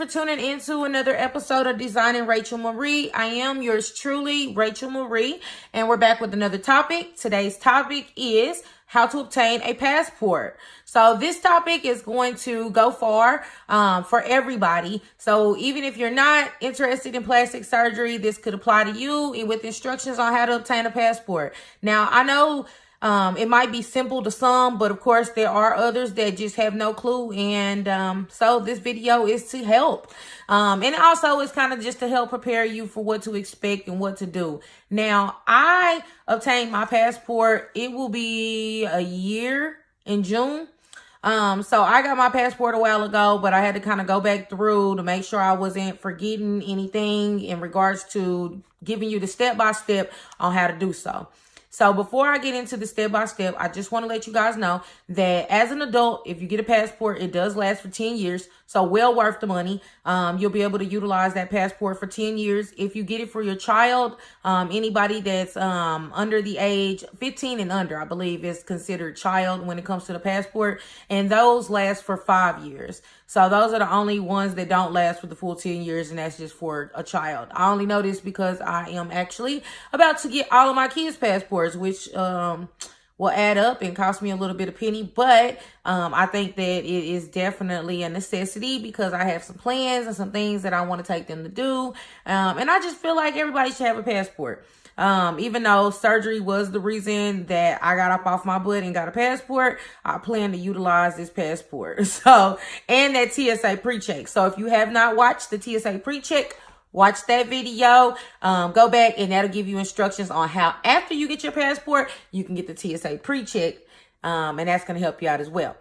tuning into another episode of Designing Rachel Marie. I am yours truly, Rachel Marie, and we're back with another topic. Today's topic is how to obtain a passport. So this topic is going to go far for everybody. So even if you're not interested in plastic surgery, this could apply to you with instructions on how to obtain a passport. Now, I know it might be simple to some, but of course there are others that just have no clue. And so this video is to help. And also it's kind of just to help prepare you for what to expect and what to do. Now, I obtained my passport. It will be a year in June. So I got my passport a while ago, but I had to kind of go back through to make sure I wasn't forgetting anything in regards to giving you the step-by-step on how to do so. So before I get into the step-by-step, I just want to let you guys know that as an adult, if you get a passport, it does last for 10 years. So well worth the money. You'll be able to utilize that passport for 10 years. If you get it for your child, anybody that's under the age 15 and under, I believe is considered child when it comes to the passport. And those last for 5 years. So those are the only ones that don't last for the full 10 years, and that's just for a child. I only know this because I am actually about to get all of my kids' passports, which will add up and cost me a little bit of penny. But I think that it is definitely a necessity because I have some plans and some things that I want to take them to do. And I just feel like everybody should have a passport. Even though surgery was the reason that I got up off my butt and got a passport, I plan to utilize this passport. So, and that TSA pre-check. So if you have not watched the TSA pre-check, watch that video, go back, and that'll give you instructions on how after you get your passport, you can get the TSA pre-check. And that's going to help you out as well.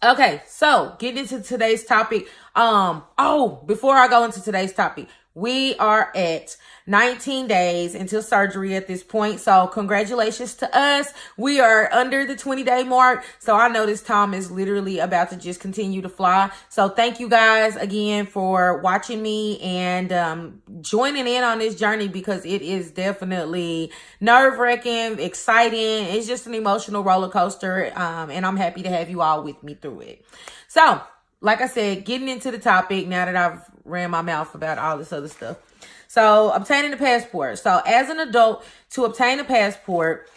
Okay, so getting into today's topic. Before I go into today's topic, we are at 19 days until surgery at this point. So congratulations to us. We are under the 20-day mark. So I know this time is literally about to just continue to fly. So thank you guys again for watching me and joining in on this journey because it is definitely nerve-wracking, exciting. It's just an emotional roller coaster. And I'm happy to have you all with me through it. So like I said, getting into the topic now that I've ran my mouth about all this other stuff. So obtaining a passport. So as an adult, to obtain a passport,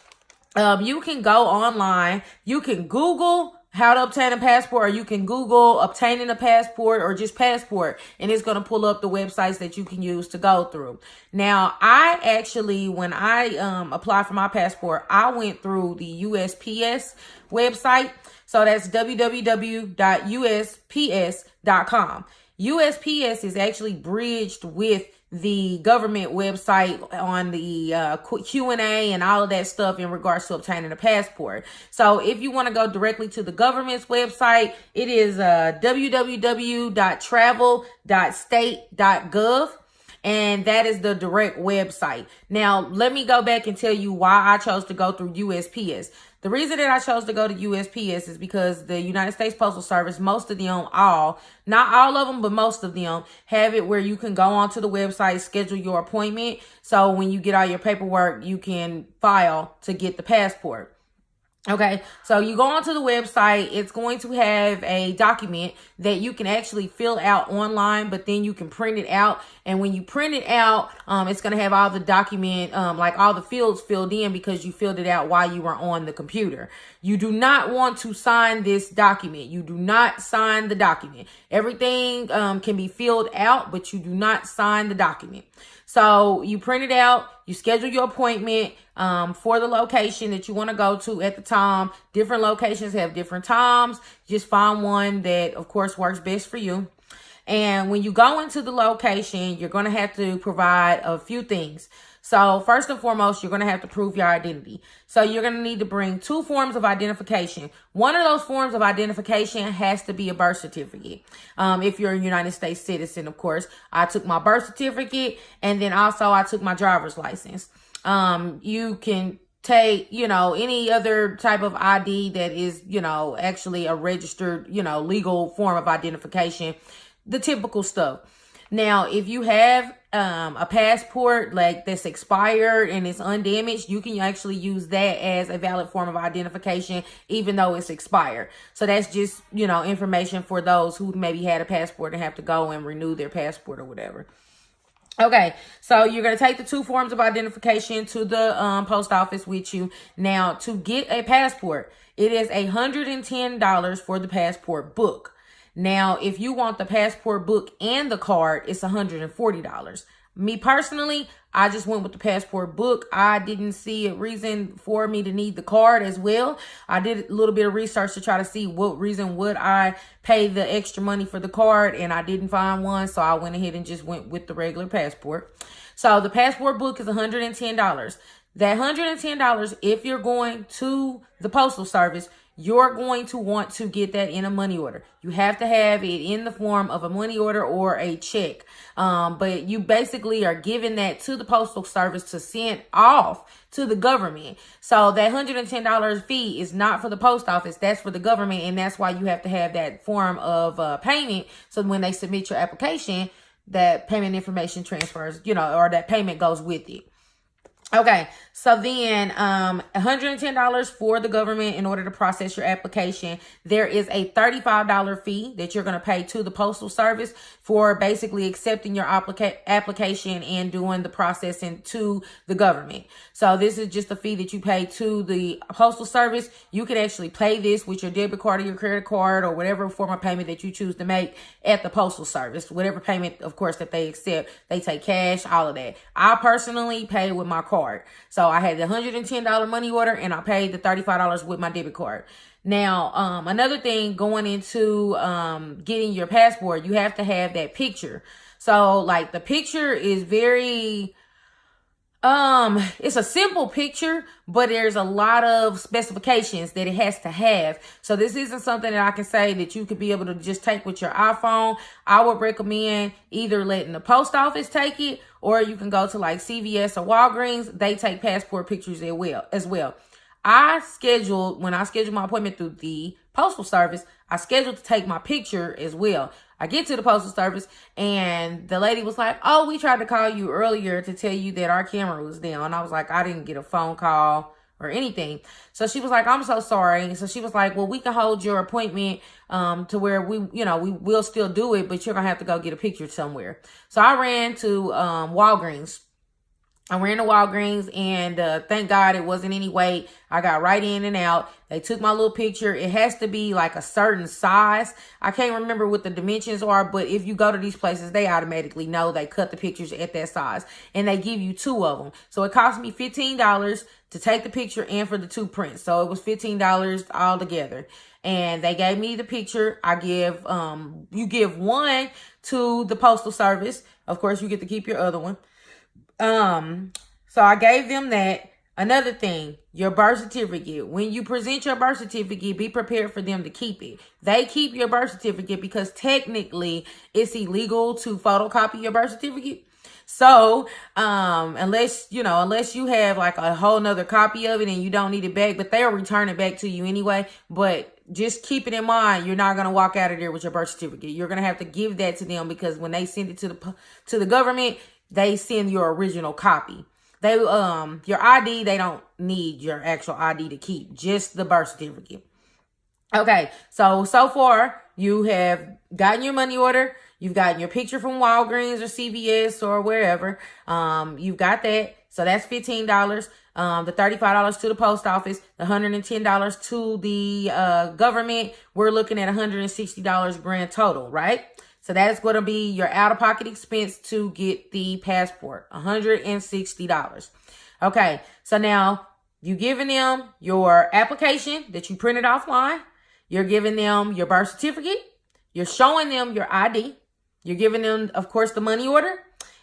you can go online. You can Google how to obtain a passport, or you can Google obtaining a passport or just passport, and it's going to pull up the websites that you can use to go through. Now, I actually, when I applied for my passport, I went through the USPS website. So that's www.usps.com. USPS is actually bridged with the government website on the Q&A and all of that stuff in regards to obtaining a passport. So if you want to go directly to the government's website, it is www.travel.state.gov. And that is the direct website. Now, let me go back and tell you why I chose to go through USPS. The reason that I chose to go to USPS is because the United States Postal Service, most of them, not all of them, but most of them have it where you can go onto the website, schedule your appointment. So when you get all your paperwork, you can file to get the passport. Okay, so you go onto the website, it's going to have a document that you can actually fill out online, but then you can print it out. And when you print it out, it's going to have all the document, like all the fields filled in because you filled it out while you were on the computer. You do not want to sign this document. You do not sign the document. Everything can be filled out, but you do not sign the document. So you print it out, you schedule your appointment for the location that you want to go to at the time. Different locations have different times. Just find one that, of course, works best for you. And when you go into the location, you're going to have to provide a few things. So first and foremost, you're going to have to prove your identity. So you're going to need to bring 2 forms of identification. One of those forms of identification has to be a birth certificate. If you're a United States citizen, of course. I took my birth certificate, and then also I took my driver's license. You can take, any other type of ID that is, actually a registered, legal form of identification, the typical stuff. Now, if you have a passport like that's expired and it's undamaged, you can actually use that as a valid form of identification, even though it's expired. So that's just, information for those who maybe had a passport and have to go and renew their passport or whatever. Okay, so you're going to take the 2 forms of identification to the post office with you. Now, to get a passport, it is $110 for the passport book. Now, if you want the passport book and the card, it's $140. Me personally, I just went with the passport book. I didn't see a reason for me to need the card as well. I did a little bit of research to try to see what reason would I pay the extra money for the card, and I didn't find one, so I went ahead and just went with the regular passport. So the passport book is $110. That $110, if you're going to the postal service, you're going to want to get that in a money order. You have to have it in the form of a money order or a check. But you basically are giving that to the postal service to send off to the government. So that $110 fee is not for the post office. That's for the government. And that's why you have to have that form of payment. So when they submit your application, that payment information transfers, or that payment goes with it. Okay, so then $110 for the government in order to process your application. There is a $35 fee that you're going to pay to the postal service for basically accepting your application and doing the processing to the government. So this is just a fee that you pay to the postal service. You can actually pay this with your debit card or your credit card or whatever form of payment that you choose to make at the postal service. Whatever payment, of course, that they accept. They take cash, all of that. I personally pay with my card. So I had the $110 money order and I paid the $35 with my debit card. Now, another thing going into getting your passport, you have to have that picture. So like the picture is very, it's a simple picture, but there's a lot of specifications that it has to have. So this isn't something that I can say that you could be able to just take with your iPhone. I would recommend either letting the post office take it, or you can go to like CVS or Walgreens. They take passport pictures as well. When I scheduled my appointment through the postal service, I scheduled to take my picture as well. I get to the postal service and the lady was like, "Oh, we tried to call you earlier to tell you that our camera was down." I was like, "I didn't get a phone call or anything." So she was like, "I'm so sorry." So she was like, "Well, we can hold your appointment to where we will still do it, but you're going to have to go get a picture somewhere." So I ran to Walgreens. And thank God it wasn't any wait. I got right in and out. They took my little picture. It has to be like a certain size. I can't remember what the dimensions are, but if you go to these places, they automatically know they cut the pictures at that size. And they give you 2 of them. So it cost me $15 to take the picture and for the 2 prints. So it was $15 all together. And they gave me the picture. You give one to the postal service. Of course, you get to keep your other one. So I gave them that. Another thing, your birth certificate. When you present your birth certificate, be prepared for them to keep it. They keep your birth certificate because technically it's illegal to photocopy your birth certificate. So, unless you have like a whole nother copy of it and you don't need it back, but they'll return it back to you anyway. But just keep it in mind, you're not going to walk out of there with your birth certificate. You're going to have to give that to them because when they send it to the government, they send your original copy. Your ID, they don't need your actual ID to keep, just the birth certificate. Okay, so far you have gotten your money order. You've gotten your picture from Walgreens or CVS or wherever. You've got that. So that's $15. The $35 to the post office, the $110 to the government. We're looking at $160 grand total, right? So that's going to be your out-of-pocket expense to get the passport, $160. Okay, so now you're giving them your application that you printed offline. You're giving them your birth certificate. You're showing them your ID. You're giving them, of course, the money order.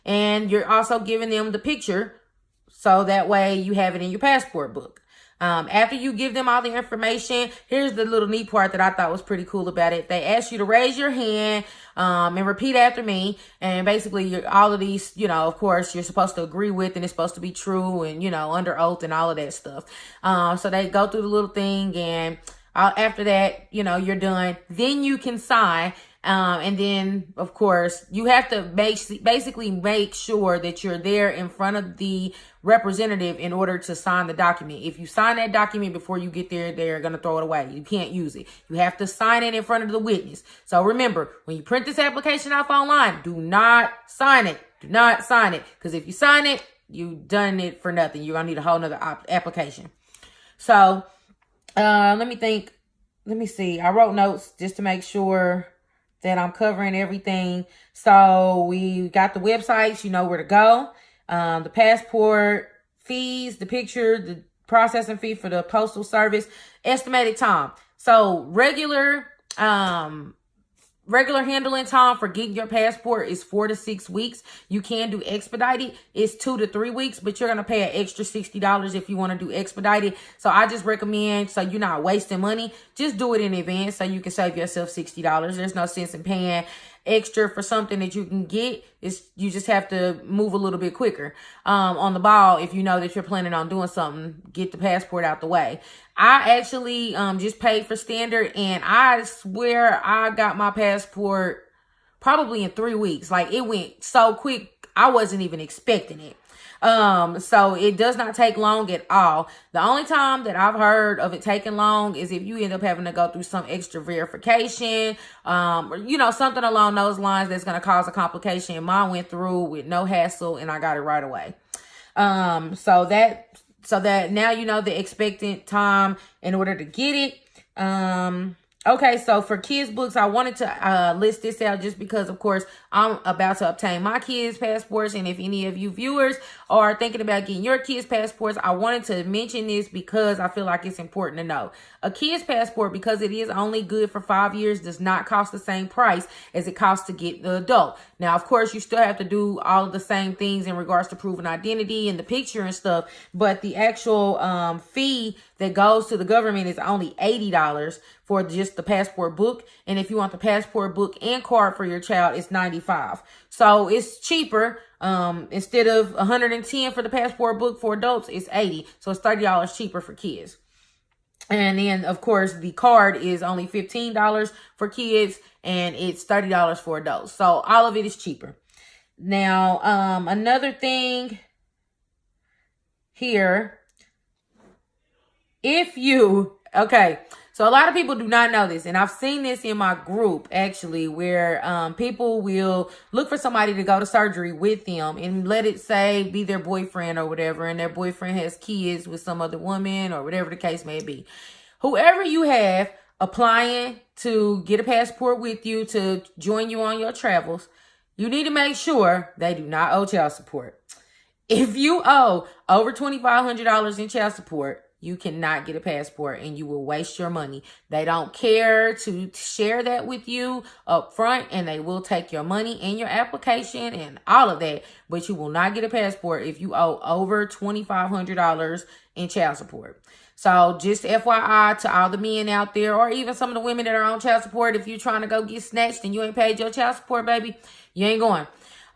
And you're also giving them the picture so that way you have it in your passport book. After you give them all the information, here's the little neat part that I thought was pretty cool about it. They ask you to raise your hand and repeat after me. And basically, all of these, of course, you're supposed to agree with and it's supposed to be true and, under oath and all of that stuff. So they go through the little thing and after that, you're done. Then you can sign. And then, of course, you have to basically make sure that you're there in front of the representative in order to sign the document. If you sign that document before you get there, they're going to throw it away. You can't use it. You have to sign it in front of the witness. So remember, when you print this application off online, do not sign it. Do not sign it. Because if you sign it, you've done it for nothing. You're going to need a whole nother application. So let me think. Let me see. I wrote notes just to make sure that I'm covering everything. So we got the websites, you know where to go. The passport fees, the picture, the processing fee for the postal service, estimated time. So regular handling time for getting your passport is 4 to 6 weeks. You can do expedited. It's 2 to 3 weeks, but you're going to pay an extra $60 if you want to do expedited. So I just recommend, so you're not wasting money, just do it in advance so you can save yourself $60. There's no sense in paying extra for something that you can get. You just have to move a little bit quicker on the ball. If you know that you're planning on doing something, get the passport out the way. I actually just paid for standard, and I swear I got my passport probably in 3 weeks. Like, it went so quick, I wasn't even expecting it. So it does not take long at all. The only time that I've heard of it taking long is if you end up having to go through some extra verification, or, you know, something along those lines that's going to cause a complication. Mine went through with no hassle and I got it right away. So that now you know the expected time in order to get it. Okay, so for kids' books, I wanted to list this out just because, of course, I'm about to obtain my kids' passports. And if any of you viewers are thinking about getting your kids' passports, I wanted to mention this because I feel like it's important to know. A kid's passport, because it is only good for 5 years, does not cost the same price as it costs to get the adult. Now, of course, you still have to do all of the same things in regards to proving identity and the picture and stuff. But the actual fee that goes to the government is only $80 for just the passport book. And if you want the passport book and card for your child, it's $95. So it's cheaper. Instead of $110 for the passport book for adults, it's $80. So it's $30 cheaper for kids. And then, of course, the card is only $15 for kids and it's $30 for adults. So all of it is cheaper. Now, another thing here, so a lot of people do not know this, and I've seen this in my group actually, where people will look for somebody to go to surgery with them and let it say be their boyfriend or whatever, and their boyfriend has kids with some other woman or whatever the case may be. Whoever you have applying to get a passport with you to join you on your travels, you need to make sure they do not owe child support. If you owe over $2,500 in child support, you cannot get a passport and you will waste your money. They don't care to share that with you up front, and they will take your money and your application and all of that, but you will not get a passport if you owe over $2,500 in child support. So just FYI to all the men out there, or even some of the women that are on child support, if you're trying to go get snatched and you ain't paid your child support, baby, you ain't going.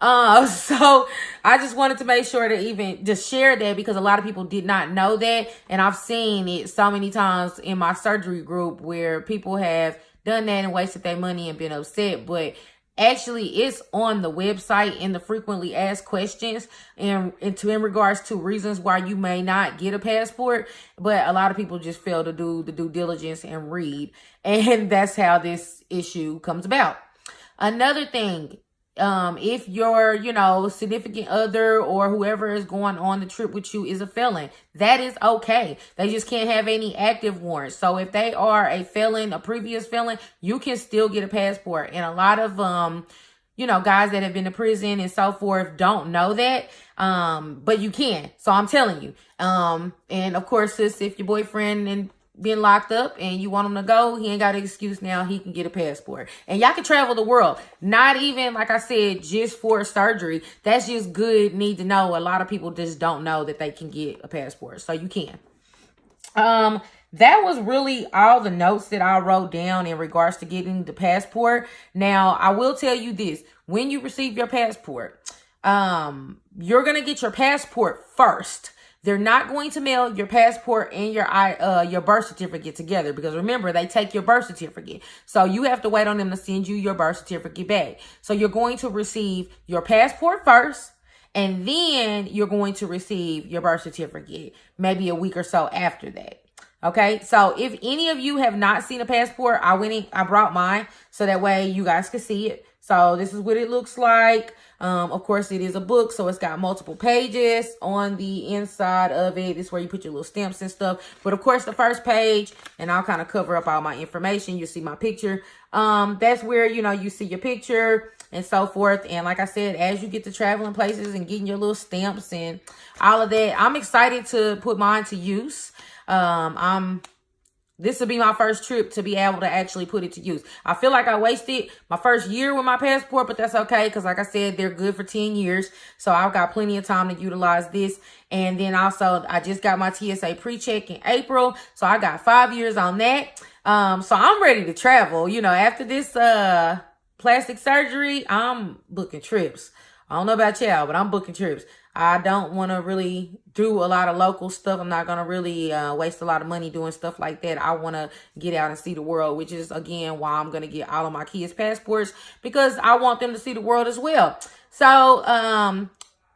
So I just wanted to make sure to even just share that, because a lot of people did not know that. And I've seen it so many times in my surgery group where people have done that and wasted their money and been upset. But actually, it's on the website in the frequently asked questions and in regards to reasons why you may not get a passport. But a lot of people just fail to do the due diligence and read. And that's how this issue comes about. Another thing, if your, significant other or whoever is going on the trip with you is a felon, that is okay. They just can't have any active warrants. So if they are a felon, a previous felon, you can still get a passport. And a lot of, guys that have been to prison and so forth don't know that. But you can. So I'm telling you. And of course, sis, if your boyfriend and been locked up and you want him to go, he ain't got an excuse now. He can get a passport. And y'all can travel the world. Not even, like I said, just for surgery. That's just good need to know. A lot of people just don't know that they can get a passport. So you can. That was really all the notes that I wrote down in regards to getting the passport. Now, I will tell you this. When you receive your passport, you're going to get your passport first. They're not going to mail your passport and your birth certificate together, because remember, they take your birth certificate. So you have to wait on them to send you your birth certificate back. So you're going to receive your passport first, and then you're going to receive your birth certificate maybe a week or so after that. Okay, so if any of you have not seen a passport, I brought mine so that way you guys can see it. So this is what it looks like. Of course, it is a book, so it's got multiple pages on the inside of it. This is where you put your little stamps and stuff. But of course, the first page, and I'll kind of cover up all my information. You'll see my picture. That's where, you know, you see your picture and so forth. And like I said, as you get to traveling places and getting your little stamps and all of that, I'm excited to put mine to use. This will be my first trip to be able to actually put it to use. I feel like I wasted my first year with my passport, but that's okay, because like I said, they're good for 10 years. So I've got plenty of time to utilize this. And then also, I just got my TSA pre-check in April. So I got 5 years on that. So I'm ready to travel. You know, after this plastic surgery, I'm booking trips. I don't know about y'all, but I'm booking trips. I don't want to really do a lot of local stuff. I'm not going to really waste a lot of money doing stuff like that. I want to get out and see the world, which is, again, why I'm going to get all of my kids' passports, because I want them to see the world as well. So,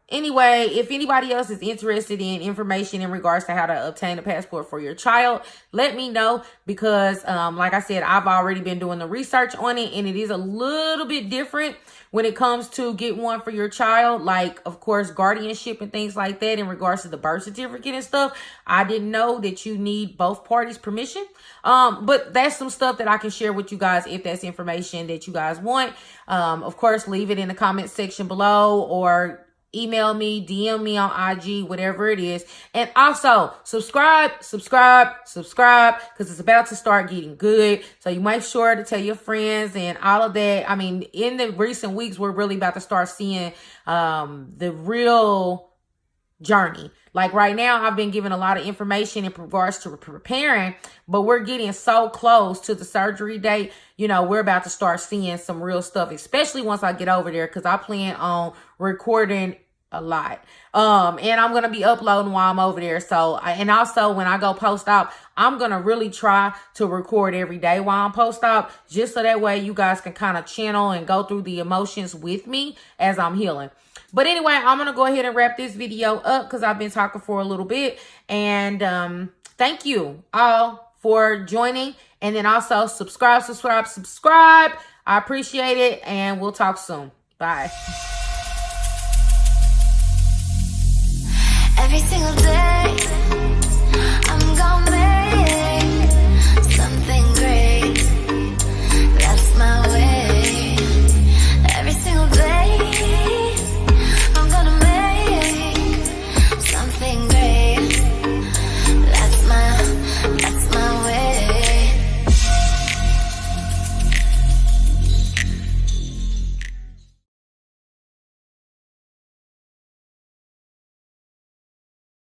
anyway, if anybody else is interested in information in regards to how to obtain a passport for your child, let me know, because like I said, I've already been doing the research on it, and it is a little bit different when it comes to get one for your child. Like, of course, guardianship and things like that in regards to the birth certificate and stuff. I didn't know that you need both parties' permission. But that's some stuff that I can share with you guys if that's information that you guys want. Of course, leave it in the comment section below, or email me, DM me on IG, whatever it is. And also subscribe, because it's about to start getting good. So you make sure to tell your friends and all of that. I mean, in the recent weeks, we're really about to start seeing the real journey. Like right now, I've been giving a lot of information in regards to preparing, but we're getting so close to the surgery date. You know, we're about to start seeing some real stuff, especially once I get over there, because I plan on recording a lot. And I'm going to be uploading while I'm over there. So, and also when I go post-op, I'm going to really try to record every day while I'm post-op, just so that way you guys can kind of channel and go through the emotions with me as I'm healing. But anyway, I'm going to go ahead and wrap this video up, because I've been talking for a little bit. And thank you all for joining. And then also subscribe. I appreciate it. And we'll talk soon. Bye. Every single day